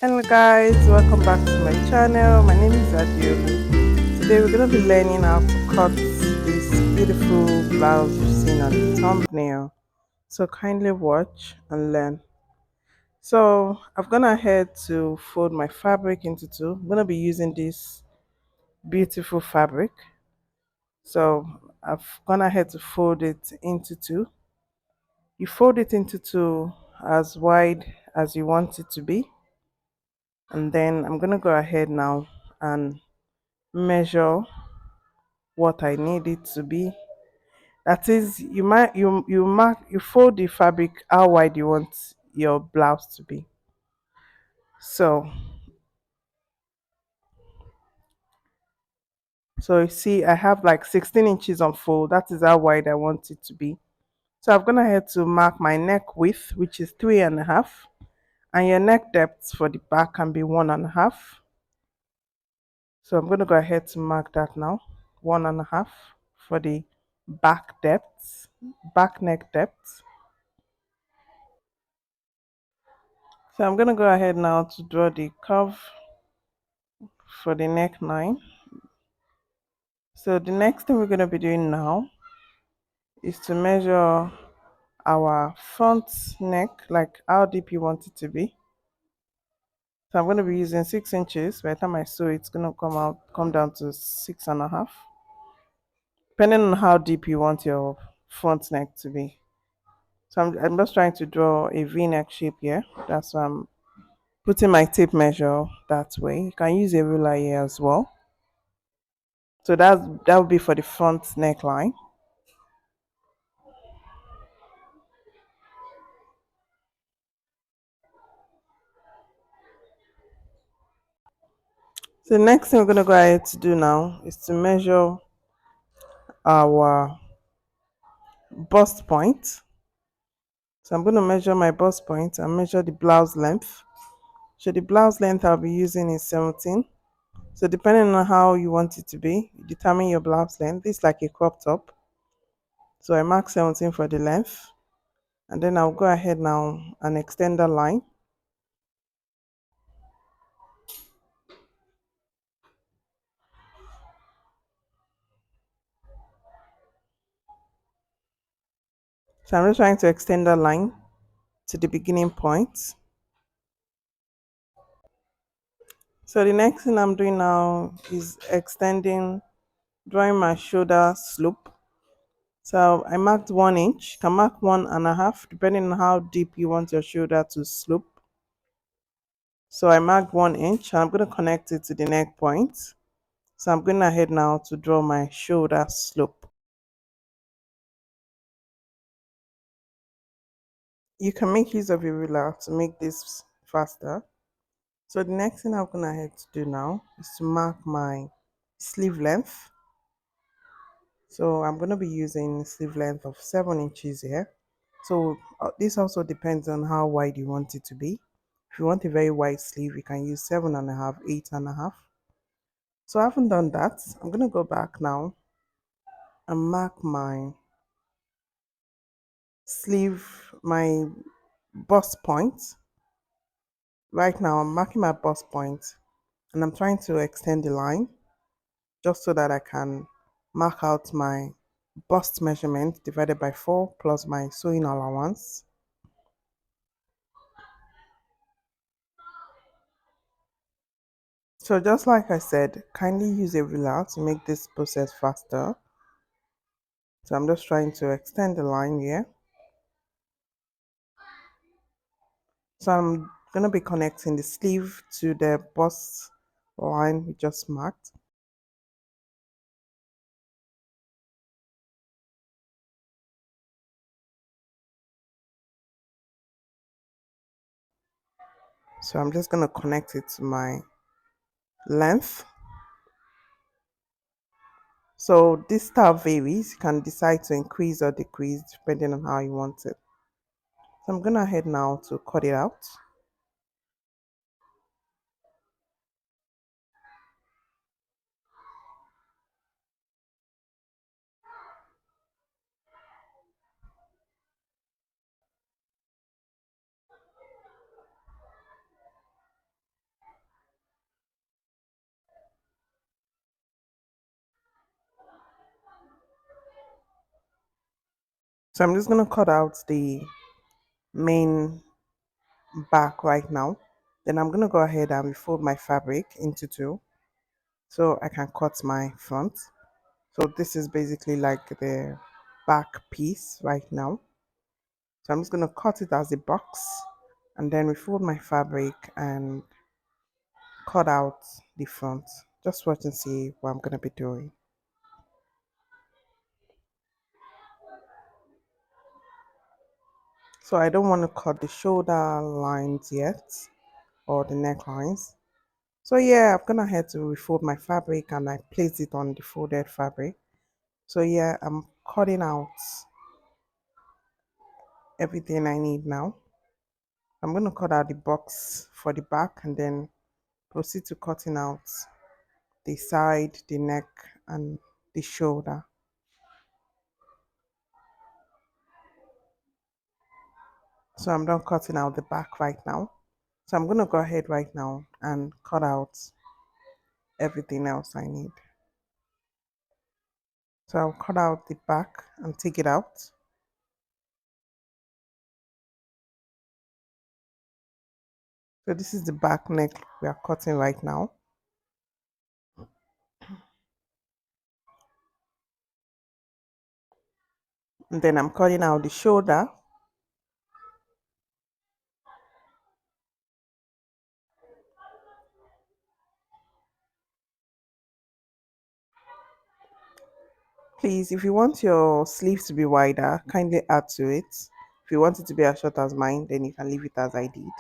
Hello guys, welcome back to my channel. My name is Adiolu. Today we're going to be learning how to cut this beautiful blouse you've seen on the thumbnail. So kindly watch and learn. So I've gone ahead to fold my fabric into two. I'm going to be using this beautiful fabric. So I've gone ahead to fold it into two. You fold it into two as wide as you want it to be. And then I'm going to go ahead now and measure what I need it to be. That is, you fold the fabric how wide you want your blouse to be. So you see I have like 16 inches on fold. That is how wide I want it to be. So I've gone ahead to mark my neck width, which is 3.5, and your neck depth for the back can be 1.5. So I'm going to go ahead to mark that now. 1.5 for the back depth, back neck depth. So I'm going to go ahead now to draw the curve for the neckline. So the next thing we're going to be doing now is to measure our front neck, like how deep you want it to be. So I'm going to be using 6 inches. By the time I sew, it's going to come down to 6.5, depending on how deep you want your front neck to be. So I'm just trying to draw a V-neck shape here. That's why I'm putting my tape measure that way. You can use a ruler here as well. So that would be for the front neckline. So the next thing we're going to go ahead to do now is to measure our bust point. So I'm going to measure my bust point and measure the blouse length. So the blouse length I'll be using is 17. So depending on how you want it to be, you determine your blouse length. This is like a crop top. So I mark 17 for the length. And then I'll go ahead now and extend the line. So I'm just trying to extend the line to the beginning point. So the next thing I'm doing now is drawing my shoulder slope. So I marked 1 inch. You can mark 1.5 depending on how deep you want your shoulder to slope. So I marked 1 inch and I'm going to connect it to the neck point. So I'm going ahead now to draw my shoulder slope. You can make use of a ruler to make this faster. So the next thing I'm going ahead to do now is to mark my sleeve length. So I'm going to be using sleeve length of 7 inches here. So this also depends on how wide you want it to be. If you want a very wide sleeve, you can use 7.5, 8.5. So I haven't done that. I'm going to go back now and mark my sleeve, my bust point. Right now I'm marking my bust point and I'm trying to extend the line just so that I can mark out my bust measurement divided by 4 plus my sewing allowance. So just like I said, kindly use a ruler to make this process faster. So I'm just trying to extend the line here. So I'm going to be connecting the sleeve to the bust line we just marked. So I'm just going to connect it to my length. So this style varies. You can decide to increase or decrease depending on how you want it. So I'm going to head now to cut it out. So I'm just gonna cut out the main back right now. Then I'm gonna go ahead and fold my fabric into two so I can cut my front. So this is basically like the back piece right now. So I'm just gonna cut it as a box and then refold my fabric and cut out the front. Just watch and see what I'm gonna be doing. So I don't want to cut the shoulder lines yet or the necklines. So yeah, I'm gonna head to refold my fabric and I place it on the folded fabric. So yeah, I'm cutting out everything I need now. I'm gonna cut out the box for the back and then proceed to cutting out the side, the neck, and the shoulder. So I'm done cutting out the back right now. So I'm gonna go ahead right now and cut out everything else I need. So I'll cut out the back and take it out. So this is the back neck we are cutting right now. And then I'm cutting out the shoulder. Please, if you want your sleeves to be wider, kindly add to it. If you want it to be as short as mine, then you can leave it as I did.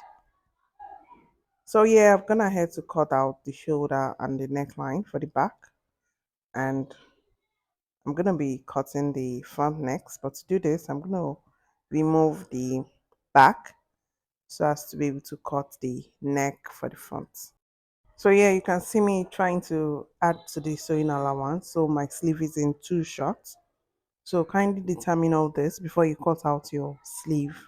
So yeah, I'm gonna head to cut out the shoulder and the neckline for the back. And I'm gonna be cutting the front next. But to do this, I'm gonna remove the back so as to be able to cut the neck for the front. So yeah, you can see me trying to add to the sewing allowance. So my sleeve is in two shots. So kindly determine all this before you cut out your sleeve.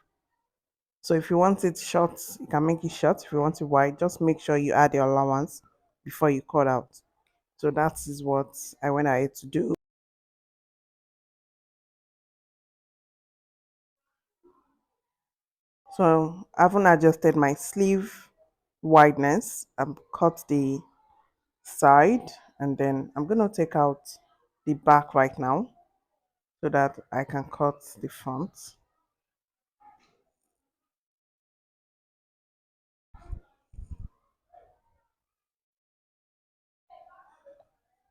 So if you want it short, you can make it short. If you want it wide, just make sure you add your allowance before you cut out. So that is what I went ahead to do. So I haven't adjusted my sleeve wideness. I've cut the side and then I'm gonna take out the back right now so that I can cut the front.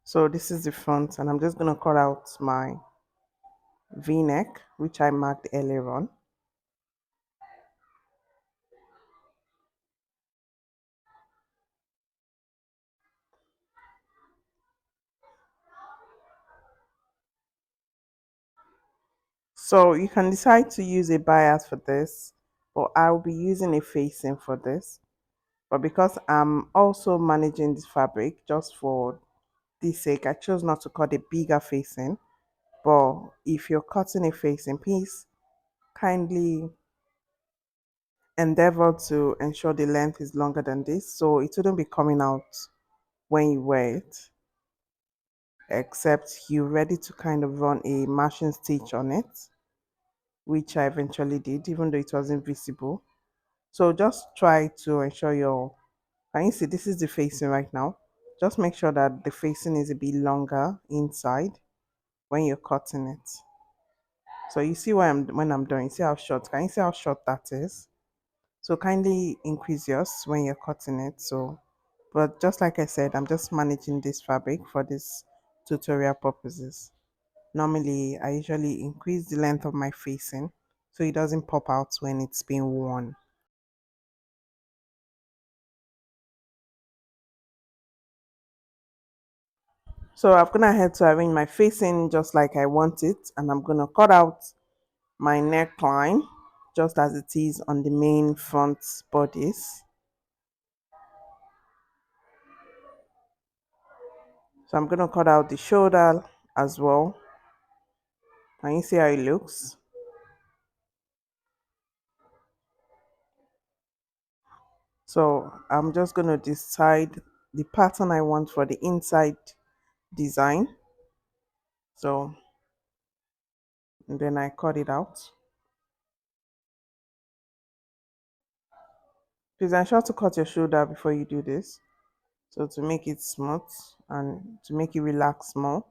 So this is the front and I'm just gonna cut out my v-neck which I marked earlier on. So you can decide to use a bias for this, but I'll be using a facing for this. But because I'm also managing this fabric just for this sake, I chose not to cut a bigger facing. But if you're cutting a facing piece, kindly endeavor to ensure the length is longer than this so it wouldn't be coming out when you wear it, except you're ready to kind of run a machine stitch on it, which I eventually did even though it wasn't visible. So just try to ensure your, can you see this is the facing right now? Just make sure that the facing is a bit longer inside when you're cutting it. So you see when I'm doing, see how short, can you see how short that is? So kindly increase yours when you're cutting it. So, but just like I said, I'm just managing this fabric for this tutorial purposes. Normally, I usually increase the length of my facing so it doesn't pop out when it's being worn. So I'm gonna head to arrange my facing just like I want it, and I'm gonna cut out my neckline just as it is on the main front bodice. So I'm gonna cut out the shoulder as well. Can you see how it looks? So I'm just gonna decide the pattern I want for the inside design. So and then I cut it out. Please ensure to cut your shoulder before you do this. So to make it smooth and to make it relax more.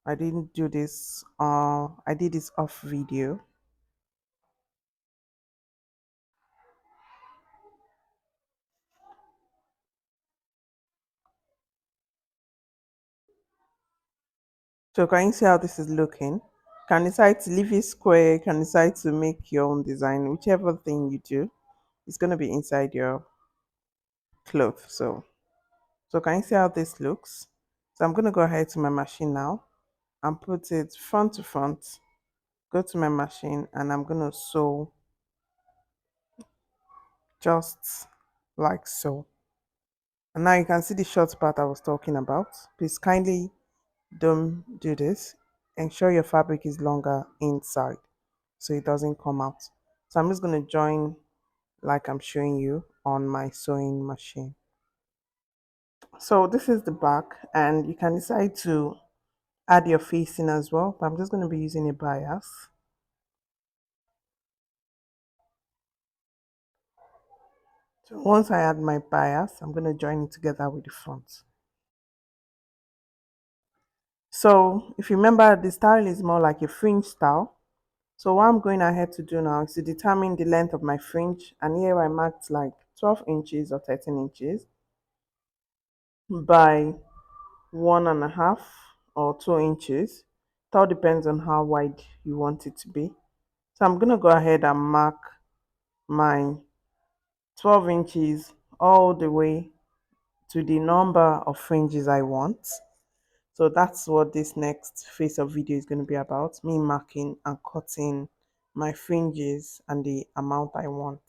I didn't do this, I did this off video. So can you see how this is looking? Can decide to leave it square, can decide to make your own design, whichever thing you do, it's gonna be inside your cloth. So can you see how this looks? So I'm gonna go ahead to my machine now and put it front to front. Go to my machine and I'm gonna sew just like so. And now you can see the short part I was talking about. Please kindly don't do this. Ensure your fabric is longer inside so it doesn't come out. So I'm just going to join like I'm showing you on my sewing machine. So this is the back, and you can decide to add your facing as well, but I'm just going to be using a bias. So once I add my bias, I'm going to join it together with the front. So if you remember, the style is more like a fringe style. So what I'm going ahead to do now is to determine the length of my fringe, and here I marked like 12 inches or 13 inches by 1.5 or 2 inches. It all depends on how wide you want it to be. So I'm gonna go ahead and mark my 12 inches all the way to the number of fringes I want. So that's what this next phase of video is going to be about, me marking and cutting my fringes and the amount I want.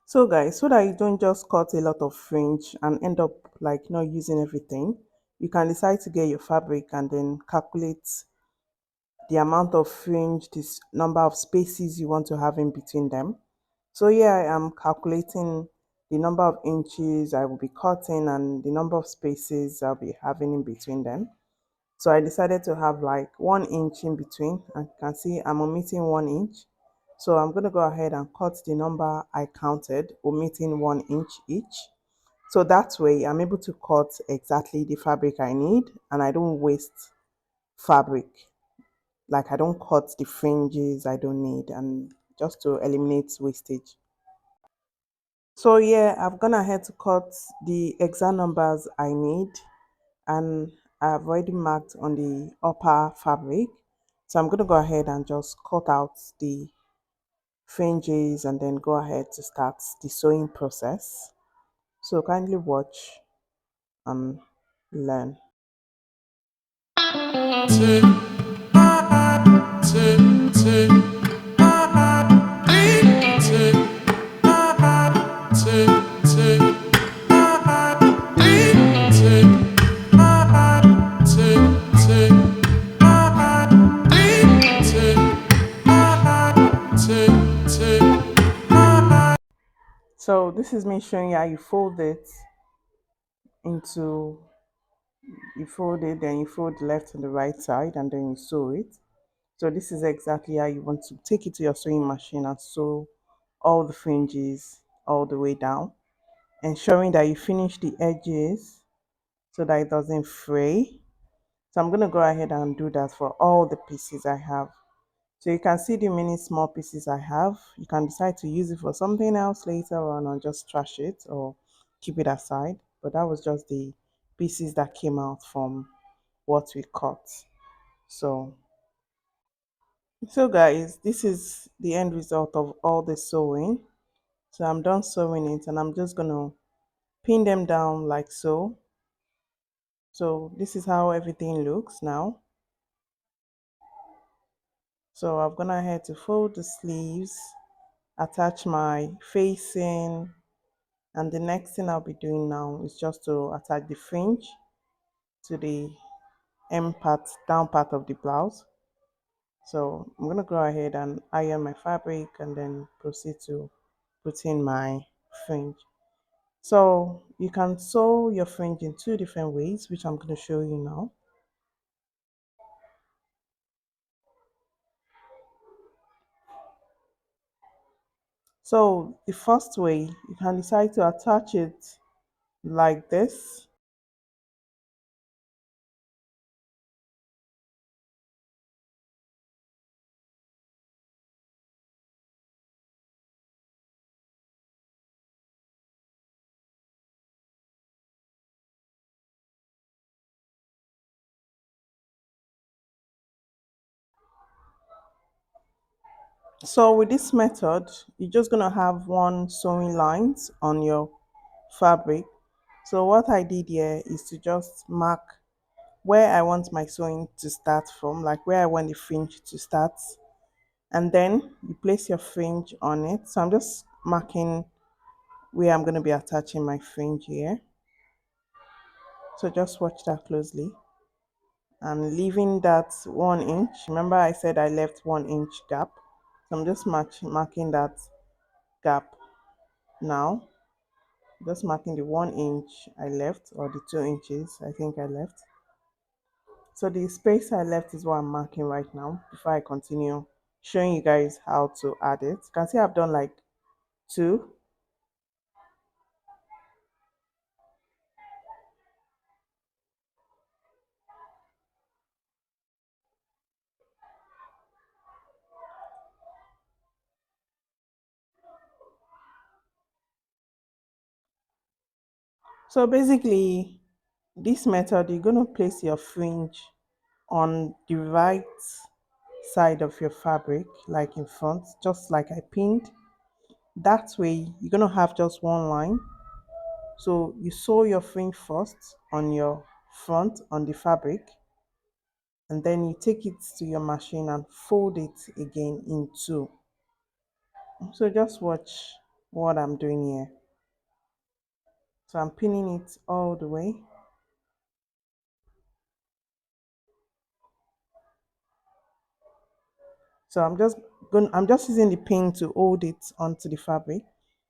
So guys, so that you don't just cut a lot of fringe and end up like not using everything, you can decide to get your fabric and then calculate the amount of fringe, this number of spaces you want to have in between them. So here I am calculating the number of inches I will be cutting and the number of spaces I'll be having in between them. So I decided to have like 1 inch in between, and you can see I'm omitting 1 inch. So I'm going to go ahead and cut the number I counted, omitting 1 inch each. So that way I'm able to cut exactly the fabric I need and I don't waste fabric. Like I don't cut the fringes I don't need, and just to eliminate wastage. So yeah, I've gone ahead to cut the exact numbers I need, and I've already marked on the upper fabric. So I'm going to go ahead and just cut out the fringes and then go ahead to start the sewing process. So kindly watch and learn. So this is me showing you how you fold it into, you fold it, then you fold the left and the right side, and then you sew it. So this is exactly how you want to take it to your sewing machine and sew all the fringes all the way down, ensuring that you finish the edges so that it doesn't fray. So I'm going to go ahead and do that for all the pieces I have. So you can see the many small pieces I have. You can decide to use it for something else later on or just trash it or keep it aside. But that was just the pieces that came out from what we cut. So guys, this is the end result of all the sewing. So I'm done sewing it and I'm just gonna pin them down like so. So this is how everything looks now. So I'm gonna head to fold the sleeves, attach my facing, And the next thing I'll be doing now is just to attach the fringe to the hem part, down part of the blouse. So I'm gonna go ahead and iron my fabric and then proceed to put in my fringe. So you can sew your fringe in two different ways, which I'm going to show you now. So the first way, you can decide to attach it like this. So with this method, you're just going to have one sewing lines on your fabric. So what I did here is to just mark where I want my sewing to start from, like where I want the fringe to start. And then you place your fringe on it. So I'm just marking where I'm going to be attaching my fringe here. So just watch that closely. I'm leaving that 1 inch. Remember I said I left 1 inch gap. So I'm just marking that gap now. Just marking the 1 inch I left, or the 2 inches I think I left. So the space I left is what I'm marking right now before I continue showing you guys how to add it. You can see I've done like two. So basically, this method, you're going to place your fringe on the right side of your fabric, like in front, just like I pinned. That way, you're going to have just one line. So you sew your fringe first on your front on the fabric, and then you take it to your machine and fold it again in two. So just watch what I'm doing here. So I'm pinning it all the way. So I'm just using the pin to hold it onto the fabric.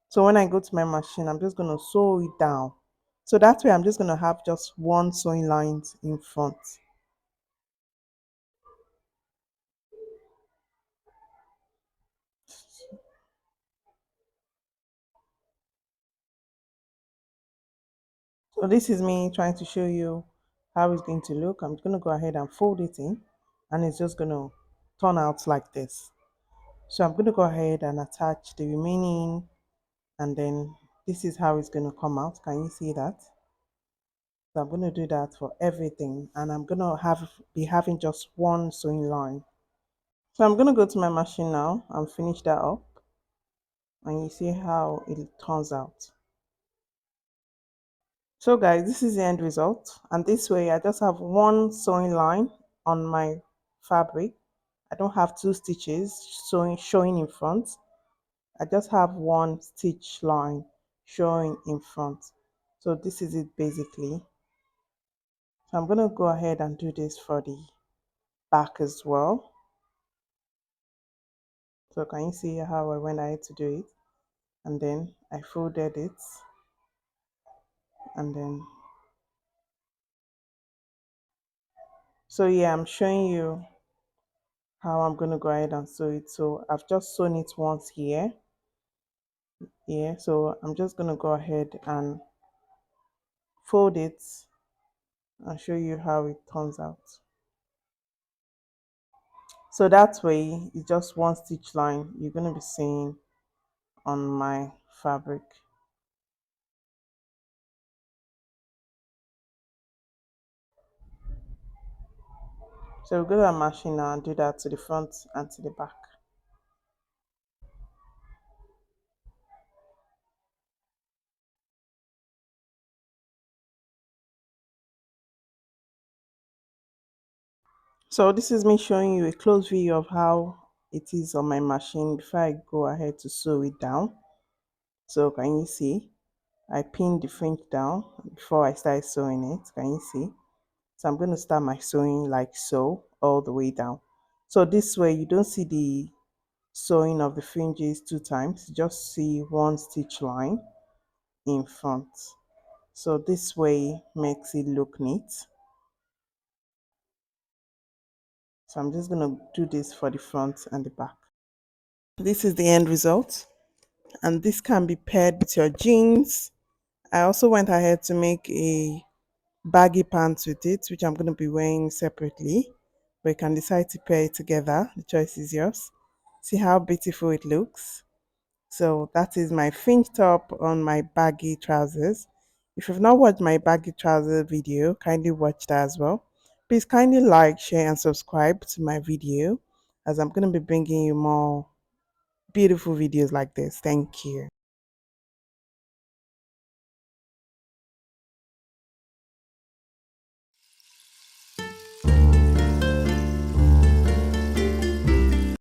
So when I go to my machine, I'm just gonna sew it down. So that way I'm just gonna have just one sewing line in front. So this is me trying to show you how it's going to look. I'm gonna go ahead and fold it in, and it's just gonna turn out like this. So I'm gonna go ahead and attach the remaining, and then this is how it's gonna come out. Can you see that? So I'm gonna do that for everything, and I'm gonna be having just one sewing line. So I'm gonna go to my machine now and finish that up, and you see how it turns out. So guys, this is the end result, and this way I just have one sewing line on my fabric. I don't have two stitches showing in front. I just have one stitch line showing in front. So this is it basically. So I'm gonna go ahead and do this for the back as well. So can you see how I went ahead to do it? And then I folded it, and then, so yeah, I'm showing you how I'm going to go ahead and sew it. So I've just sewn it once here. Yeah, so I'm just going to go ahead and fold it and show you how it turns out. So that way, it's just one stitch line you're going to be seeing on my fabric. So we'll go to our machine now and do that to the front and to the back. So this is me showing you a close view of how it is on my machine before I go ahead to sew it down. So can you see? I pinned the fringe down before I started sewing it. Can you see? So I'm going to start my sewing like so all the way down. So this way you don't see the sewing of the fringes two times, you just see one stitch line in front. So this way makes it look neat. So I'm just going to do this for the front and the back. This is the end result, and this can be paired with your jeans. I also went ahead to make a baggy pants with it, which I'm going to be wearing separately, but you can decide to pair it together. The choice is yours. See how beautiful it looks. So that is my fringe top on my baggy trousers. If you've not watched my baggy trouser video, kindly watch that as well. Please kindly like, share and subscribe to my video, as I'm going to be bringing you more beautiful videos like this. Thank you.